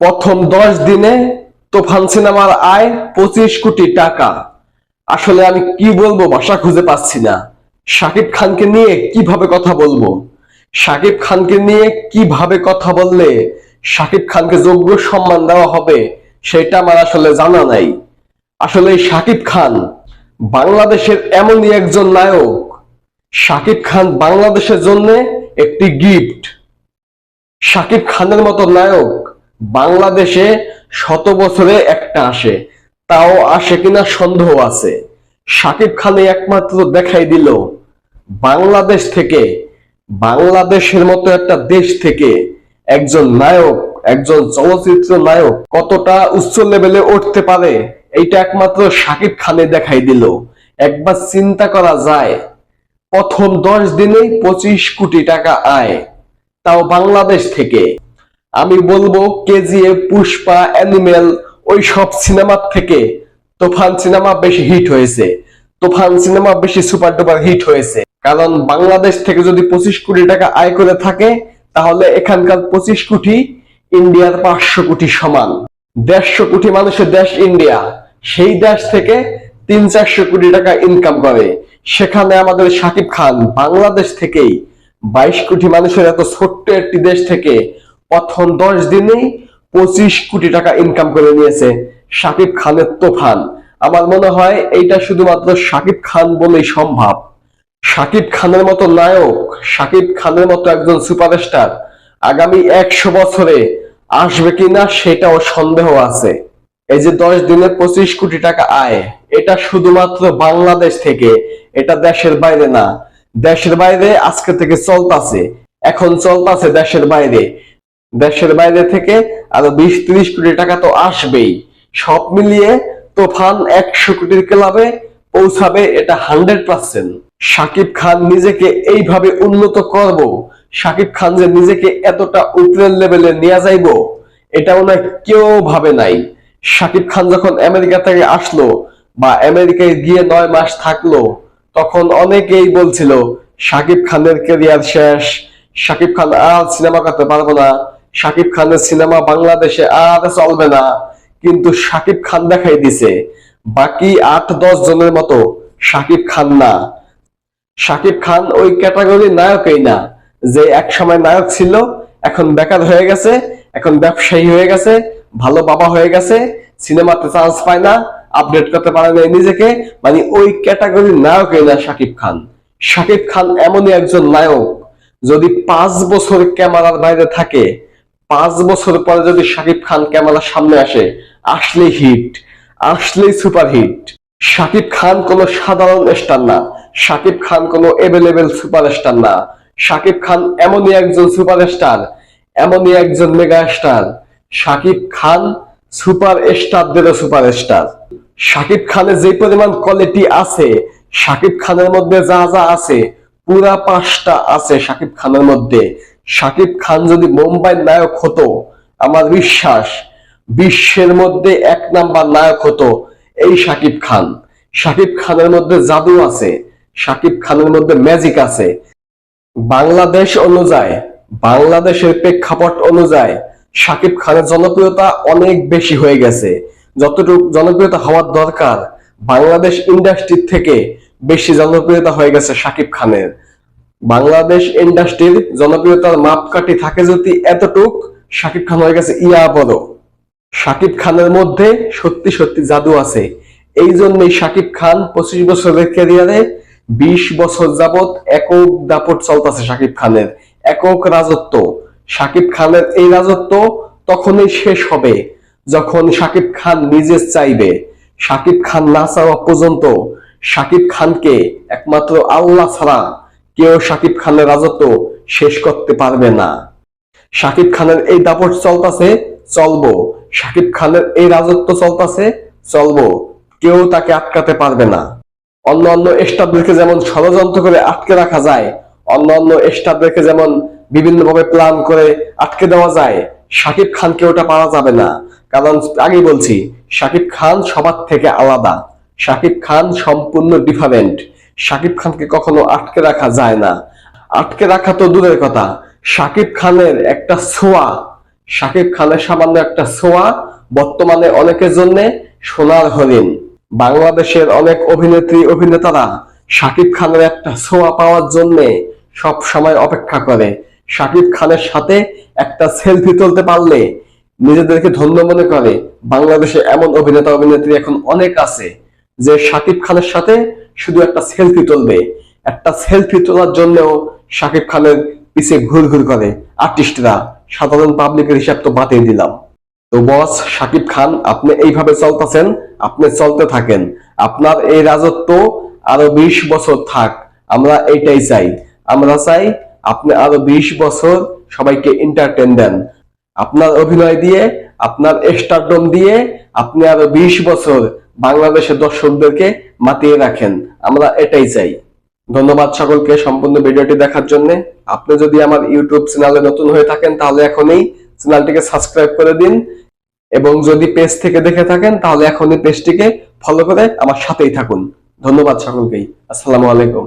প্রথম 10 দিনে তুফান সিনেমার আয় 25 কোটি টাকা। আসলে আমি কি বলবো, ভাষা খুঁজে পাচ্ছি না। শাকিব খানকে নিয়ে কিভাবে কথা বলবো, শাকিব খানকে নিয়ে কিভাবে কথা বললে শাকিব খানকে যোগ্য সম্মান দেওয়া হবে সেটা আমার আসলে জানা নাই। আসলে এই শাকিব খান বাংলাদেশের এমনই একজন নায়ক। শাকিব খান বাংলাদেশের জন্য একটি গিফট। শাকিব খানের মতো নায়ক বাংলাদেশে শত বছরে একটা আসে, তাও আসে কিনা সন্দেহ আছে। শাকিব খানে একমাত্র দেখাই দিল বাংলাদেশ থেকে, বাংলাদেশের মতো একটা দেশ থেকে একজন নায়ক, একজন চলচ্চিত্র নায়ক কতটা উচ্চ লেভেলে উঠতে পারে। এইটা একমাত্র শাকিব খানে দেখাই দিল। একবার চিন্তা করা যায়, প্রথম 10 দিনেই 25 কোটি টাকা আয়, তাও বাংলাদেশ থেকে। আমি বলবো কেজিএফ, পুষ্পা, অ্যানিমেল ওই সব সিনেমার থেকে তুফান সিনেমা বেশি হিট হয়েছে। তুফান সিনেমা বেশি সুপার ডুপার হিট হয়েছে, কারণ বাংলাদেশ থেকে যদি 25 কোটি টাকা আয় করে থাকে, তাহলে এখানকার 25 কোটি ইন্ডিয়ার 500 কোটি সমান। 150 কোটি মানুষের দেশ ইন্ডিয়া, সেই দেশ থেকে 300-400 কোটি টাকা ইনকাম করে। সেখানে আমাদের শাকিব খান বাংলাদেশ থেকেই 22 কোটি মানুষের এত ছোট্ট একটি দেশ থেকে প্রথম 10 দিনেই 25 কোটি টাকা ইনকাম করে নিয়েছে শাকিব খানের তুফান। আমার মনে হয় এইটা শুধুমাত্র শাকিব খান বলেই সম্ভব। শাকিব খানের মতো নায়ক, শাকিব খানের মতো একজন সুপারস্টার আগামী 100 বছরে আসবে কিনা সেটাও সন্দেহ আছে। এই যে 10 দিনে 25 কোটি টাকা আয়, এটা শুধুমাত্র বাংলাদেশ থেকে, এটা দেশের বাইরে না। দেশের বাইরে আজকে থেকে চলতেছে, এখন চলতেছে দেশের বাইরে। দেশের বাইরে থেকে আরো 20-30 কোটি টাকা তো আসবেই। সব মিলিয়ে তুফান 100 কোটির ক্লাবে পৌঁছাবে, এটা 100%। শাকিব খান নিজেকে এইভাবে উন্নত করব, শাকিব খান যে নিজেকে এতটা উপরের লেভেলে নিয়ে যাইব, এটা মনে হয় কেউ ভাবে নাই। শাকিব খান যখন আমেরিকা থেকে আসলো বা আমেরিকায় গিয়ে 9 মাস থাকলো, তখন অনেকেই বলছিল শাকিব খানের ক্যারিয়ার শেষ, শাকিব খান আর সিনেমা করতে পারবো না, শাকিব খানের সিনেমা বাংলাদেশে আর চলবে না। কিন্তু শাকিব খান দেখাই দিছে বাকি 8-10 জনের মতো শাকিব খান না। শাকিব খান ওই ক্যাটাগরির নায়কই না যে এক সময় নায়ক ছিল, এখন বেকার হয়ে গেছে, এখন ব্যবসায়ী হয়ে গেছে, ভালো বাবা হয়ে গেছে, সিনেমাতে চান্স পায় না, আপডেট করতে পারে না নিজেকে। মানে ওই ক্যাটাগরির নায়কই না শাকিব খান। শাকিব খান এমনই একজন নায়ক, যদি 5 বছর ক্যামেরার বাইরে থাকে, 5 বছর পরে যদি শাকিব খান ক্যামেরার সামনে আসে, আসলেই হিট, আসলেই সুপার হিট। শাকিব খান কোনো সাধারণ স্টার না, শাকিব খান কোনো এভেলেবেল সুপারস্টার না। শাকিব খান এমনই একজন সুপারস্টার, এমনই একজন mega star. Shakib Khan super স্টারদেরও superstar. Shakib খানের যে পরিমাণ কোয়ালিটি আছে, শাকিব খানের মধ্যে যা যা আছে পুরা 5টা আছে শাকিব খানের মধ্যে। শাকিব খান যদি মুম্বাইয়ের নায়ক হতো, আমার বিশ্বাস বিশ্বের মধ্যে 1 নাম্বার নায়ক হতো এই শাকিব খান। শাকিব খানের মধ্যে জাদু আছে, শাকিব খানের মধ্যে ম্যাজিক আছে। বাংলাদেশ অনুযায়ী, বাংলাদেশের প্রেক্ষাপট অনুযায়ী শাকিব খানের জনপ্রিয়তা অনেক বেশি হয়ে গেছে। যতটুকু জনপ্রিয়তা হওয়ার দরকার, বাংলাদেশ ইন্ডাস্ট্রির থেকে বেশি জনপ্রিয়তা হয়ে গেছে শাকিব খানের। বাংলাদেশ ইন্ডাস্ট্রির জনপ্রিয়তার মাপকাঠি থাকে যদি এতটুক, শাকিব খান হয়ে গেছে ইয়া বড়। শাকিব খানের মধ্যে সত্যি সত্যি জাদু আছে। এই জন্যই শাকিব খান 25 বছরের ক্যারিয়ারে 20 বছর যাবত একক দাপট চলতেছে শাকিব খানের, একক রাজত্ব। শাকিব খানের এই রাজত্ব তখনই শেষ হবে যখন শাকিব খান নিজে চাইবে। শাকিব খান না চাওয়া পর্যন্ত শাকিব খানকে একমাত্র আল্লাহ ছাড়া কেউ শাকিব খানের রাজত্ব শেষ করতে পারবে না। শাকিব খানের এই দাপট চলতেছে, চলবো। শাকিব খানের এই রাজত্ব চলতেছে, চলবো। কেউ তাকে আটকাতে পারবে না। অন্য অন্য স্টারদেরকে যেমন ষড়যন্ত্র করে আটকে রাখা যায়, অন্য অন্য স্টারদেরকে যেমন বিভিন্ন ভাবে প্ল্যান করে আটকে দেওয়া যায়, শাকিব খানকে ওটা পারা যাবে না। কারণ আগেই বলছি, শাকিব খান সবার থেকে আলাদা, শাকিব খান সম্পূর্ণ ডিফারেন্ট। শাকিব খানকে কখনো আটকে রাখা যায় না। আটকে রাখা তো দূরের কথা, শাকিব খানের একটা ছোঁয়া শাকিব খানের সামান্য একটা ছোঁয়া বর্তমানে অনেকের জন্য সোনার হরিণ। বাংলাদেশের অনেক অভিনেত্রী অভিনেতারা শাকিব খানের একটা ছোঁয়া পাওয়ার জন্য সব সময় অপেক্ষা করে। শাকিব খানের সাথে একটা সেলফি তুলতে পারলে নিজেদেরকে ধন্য মনে করে। বাংলাদেশে এমন অভিনেতা অভিনেত্রী এখন অনেক আছে যে শাকিব খানের সাথে শুধু একটা সেলফি তুলবে। একটা সেলফি তোলার জন্যও শাকিব খানের পিছে ঘুরঘুর করে আর্টিস্টরা। সাধারণ পাবলিকের হিসাব তো বাতিল দিলাম। তো বস শাকিব খান, আপনি এইভাবে চলতেছেন, আপনি চলতে থাকেন। আপনার এই রাজত্ব আরো 20 বছর থাক, আমরা এইটাই চাই। আমরা চাই আপনি আরো 20 বছর সবাইকে এন্টারটেইন দেন। আপনার অভিনয় দিয়ে, আপনার স্টারডম দিয়ে আপনি আরো 20 বছর বাংলাদেশের দর্শকদেরকে মাতিয়ে রাখেন। আমরা এটাই চাই। ধন্যবাদ সকলকে সম্পূর্ণ ভিডিওটি দেখার জন্য। আপনি যদি আমার ইউটিউব চ্যানেলে নতুন হয়ে থাকেন তাহলে এখনই চ্যানেলটিকে সাবস্ক্রাইব করে দিন, এবং যদি পেজ থেকে দেখে থাকেন তাহলে এখনই পেজটিকে ফলো করে আমার সাথেই থাকুন। ধন্যবাদ সকলকেই। আসসালামু আলাইকুম।